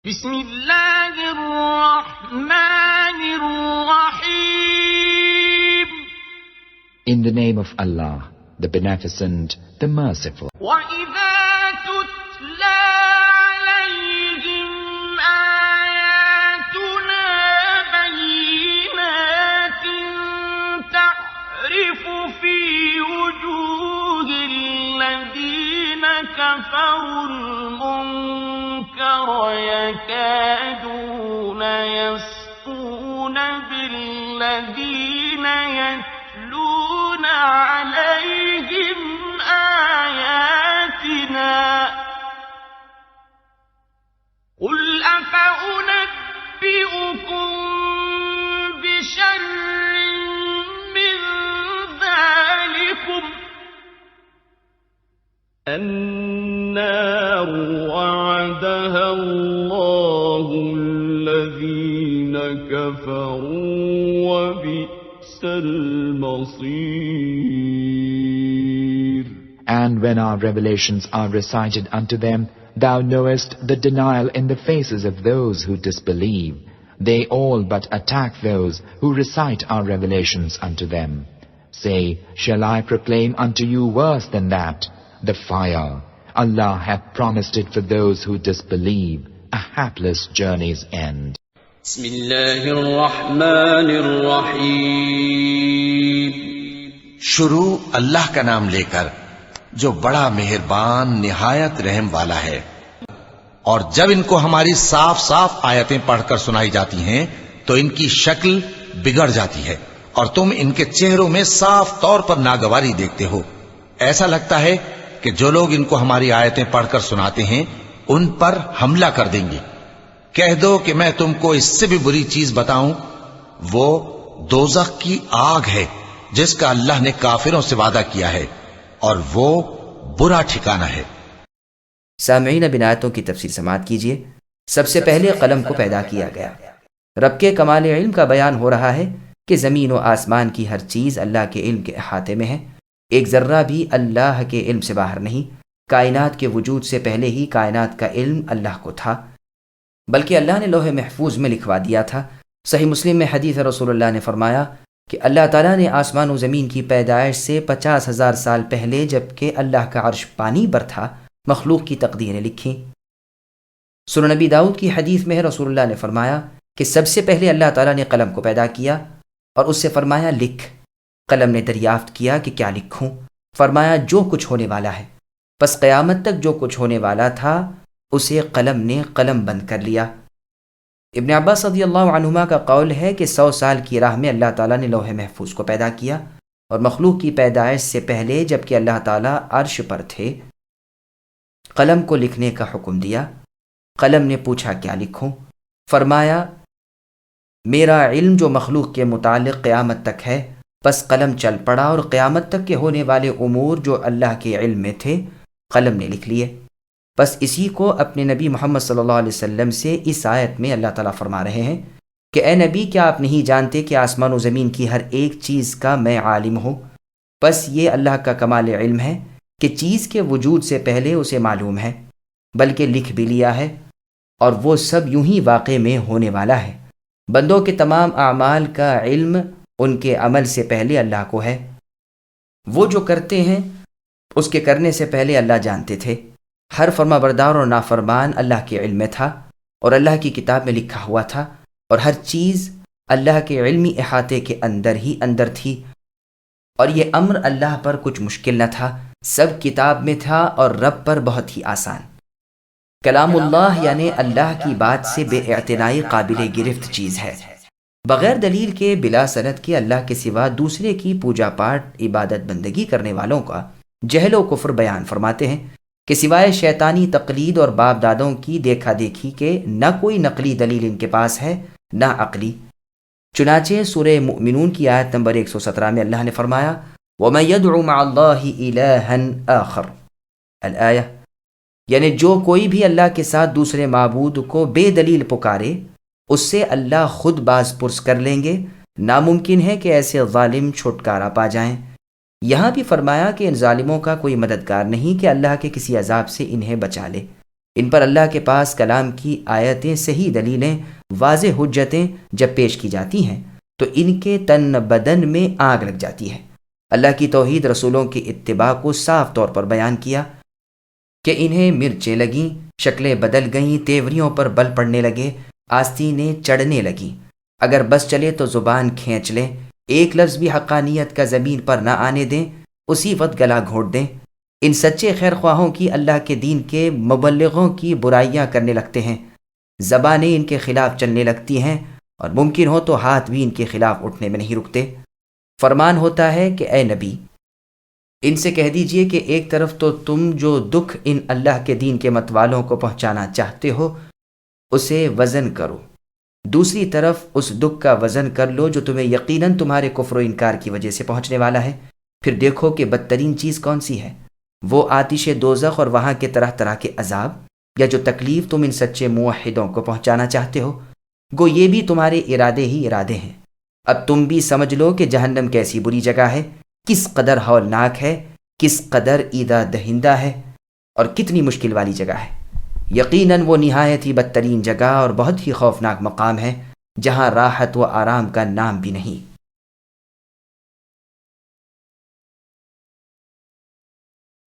بسم اللہ الرحمن الرحیم. In the name of Allah, the Beneficent, the Merciful. وَإِذَا تُتْلَى عَلَيْهِمْ آيَاتُنَا بَيِّنَاتٍ تَعْرِفُ فِي وُجُوهِ الَّذِينَ كَفَرُوا الْمُنكَرَ يَكَادُونَ يَسْطُونَ بِالَّذِينَ يَتْلُونَ عَلَيْهِمْ آيَاتِنَا. قُلْ أَفَأُنَبِّئُكُم بِشَرٍّ مِّن ذَٰلِكُمْ النَّارُ وَعَدَهَا اللَّهُ الَّذِينَ كَفَرُوا وَبِئْسَ الْمَصِيرُ. And when our revelations are recited unto them, thou knowest the denial in the faces of those who disbelieve. They all but attack those who recite our revelations unto them. Say, shall I proclaim unto you worse than that? The fire. Allah hath promised it for those who disbelieve, a hapless journey's end. بسم اللہ الرحمن الرحیم. شروع اللہ کا نام لے کر جو بڑا مہربان نہایت رحم والا ہے. اور جب ان کو ہماری صاف صاف آیتیں پڑھ کر سنائی جاتی ہیں تو ان کی شکل بگڑ جاتی ہے اور تم ان کے چہروں میں صاف طور پر ناگواری دیکھتے ہو. ایسا لگتا ہے کہ جو لوگ ان کو ہماری آیتیں پڑھ کر سناتے ہیں ان پر حملہ کر دیں گے. کہہ دو کہ میں تم کو اس سے بھی بری چیز بتاؤں. وہ دوزخ کی آگ ہے جس کا اللہ نے کافروں سے وعدہ کیا ہے اور وہ برا ٹھکانہ ہے. سامعین، اب ان آیتوں کی تفسیر سماعت کیجیے. سب سے پہلے قلم کو پیدا کیا گیا. رب کے کمال علم کا بیان ہو رہا ہے کہ زمین و آسمان کی ہر چیز اللہ کے علم کے احاطے میں ہے. ایک ذرہ بھی اللہ کے علم سے باہر نہیں. کائنات کے وجود سے پہلے ہی کائنات کا علم اللہ کو تھا، بلکہ اللہ نے لوح محفوظ میں لکھوا دیا تھا. صحیح مسلم میں حدیث رسول اللہ نے فرمایا کہ اللہ تعالیٰ نے آسمان و زمین کی پیدائش سے 50,000 سال پہلے، جبکہ اللہ کا عرش پانی پر تھا، مخلوق کی تقدیریں لکھیں. سنن نبی داؤد کی حدیث میں رسول اللہ نے فرمایا کہ سب سے پہلے اللہ تعالیٰ نے قلم کو پیدا کیا اور اس سے فرمایا لکھ. قلم نے دریافت کیا کہ کیا لکھوں؟ فرمایا جو کچھ ہونے والا ہے. پس قیامت تک جو کچھ ہونے والا تھا اسے قلم نے قلم بند کر لیا. ابن عباس رضی اللہ عنہما کا قول ہے کہ 100 سال کی راہ میں اللہ تعالیٰ نے لوح محفوظ کو پیدا کیا اور مخلوق کی پیدائش سے پہلے، جبکہ اللہ تعالیٰ عرش پر تھے، قلم کو لکھنے کا حکم دیا. قلم نے پوچھا کیا لکھوں؟ فرمایا میرا علم جو مخلوق کے متعلق قیامت تک ہے. پس قلم چل پڑا اور قیامت تک کے ہونے والے امور جو اللہ کے علم میں تھے قلم نے لکھ لیے. بس اسی کو اپنے نبی محمد صلی اللہ علیہ وسلم سے اس آیت میں اللہ تعالیٰ فرما رہے ہیں کہ اے نبی، کیا آپ نہیں جانتے کہ آسمان و زمین کی ہر ایک چیز کا میں عالم ہوں؟ بس یہ اللہ کا کمال علم ہے کہ چیز کے وجود سے پہلے اسے معلوم ہے، بلکہ لکھ بھی لیا ہے، اور وہ سب یوں ہی واقع میں ہونے والا ہے. بندوں کے تمام اعمال کا علم ان کے عمل سے پہلے اللہ کو ہے. وہ جو کرتے ہیں اس کے کرنے سے پہلے اللہ جانتے تھے. ہر فرما بردار اور نافرمان اللہ کے علم میں تھا اور اللہ کی کتاب میں لکھا ہوا تھا، اور ہر چیز اللہ کے علمی احاطے کے اندر ہی اندر تھی. اور یہ امر اللہ پر کچھ مشکل نہ تھا، سب کتاب میں تھا اور رب پر بہت ہی آسان. کلام اللہ یعنی اللہ کی بات سے بے اعتنائی قابل گرفت چیز ہے. بغیر دلیل کے، بلا سند کے اللہ کے سوا دوسرے کی پوجا پاٹ عبادت بندگی کرنے والوں کا جہل و کفر بیان فرماتے ہیں کہ سوائے شیطانی تقلید اور باپ دادوں کی دیکھا دیکھی کے نہ کوئی نقلی دلیل ان کے پاس ہے نہ عقلی. چنانچہ سورہ مؤمنون کی آیت نمبر 117 میں اللہ نے فرمایا وَمَن يَدْعُ مَعَ اللَّهِ إِلَٰهًا آخَرَ الآیہ، یعنی جو کوئی بھی اللہ کے ساتھ دوسرے معبود کو بے دلیل پکارے اس سے اللہ خود باز پرس کر لیں گے. ناممکن ہے کہ ایسے ظالم چھٹکارا پا جائیں. یہاں بھی فرمایا کہ ان ظالموں کا کوئی مددگار نہیں کہ اللہ کے کسی عذاب سے انہیں بچا لے. ان پر اللہ کے پاس کلام کی آیتیں، صحیح دلیلیں، واضح حجتیں جب پیش کی جاتی ہیں تو ان کے تن بدن میں آگ لگ جاتی ہے۔ اللہ کی توحید، رسولوں کی اتباع کو صاف طور پر بیان کیا کہ انہیں مرچیں لگیں، شکلیں بدل گئیں، تیوریوں پر بل پڑنے لگے، آستینیں چڑھنے لگیں، اگر بس چلے تو زبان کھینچ لیں، ایک لفظ بھی حقانیت کا زمین پر نہ آنے دیں، اسی وقت گلا گھونٹ دیں۔ ان سچے خیر خواہوں کی، اللہ کے دین کے مبلغوں کی برائیاں کرنے لگتے ہیں، زبانیں ان کے خلاف چلنے لگتی ہیں، اور ممکن ہو تو ہاتھ بھی ان کے خلاف اٹھنے میں نہیں رکتے۔ فرمان ہوتا ہے کہ اے نبی، ان سے کہہ دیجئے کہ ایک طرف تو تم جو دکھ ان اللہ کے دین کے متوالوں کو پہنچانا چاہتے ہو اسے وزن کرو، دوسری طرف اس دکھ کا وزن کر لو جو تمہیں یقیناً تمہارے کفر و انکار کی وجہ سے پہنچنے والا ہے۔ پھر دیکھو کہ بدترین چیز کون سی ہے، وہ آتش دوزخ اور وہاں کے طرح طرح کے عذاب، یا جو تکلیف تم ان سچے موحدوں کو پہنچانا چاہتے ہو، گو یہ بھی تمہارے ارادے ہی ارادے ہیں۔ اب تم بھی سمجھ لو کہ جہنم کیسی بری جگہ ہے، کس قدر ہولناک ہے، کس قدر ایذا دہندہ ہے، اور کتنی مشکل والی جگہ ہے۔ یقیناً وہ نہایت ہی بدترین جگہ اور بہت ہی خوفناک مقام ہے، جہاں راحت و آرام کا نام بھی نہیں۔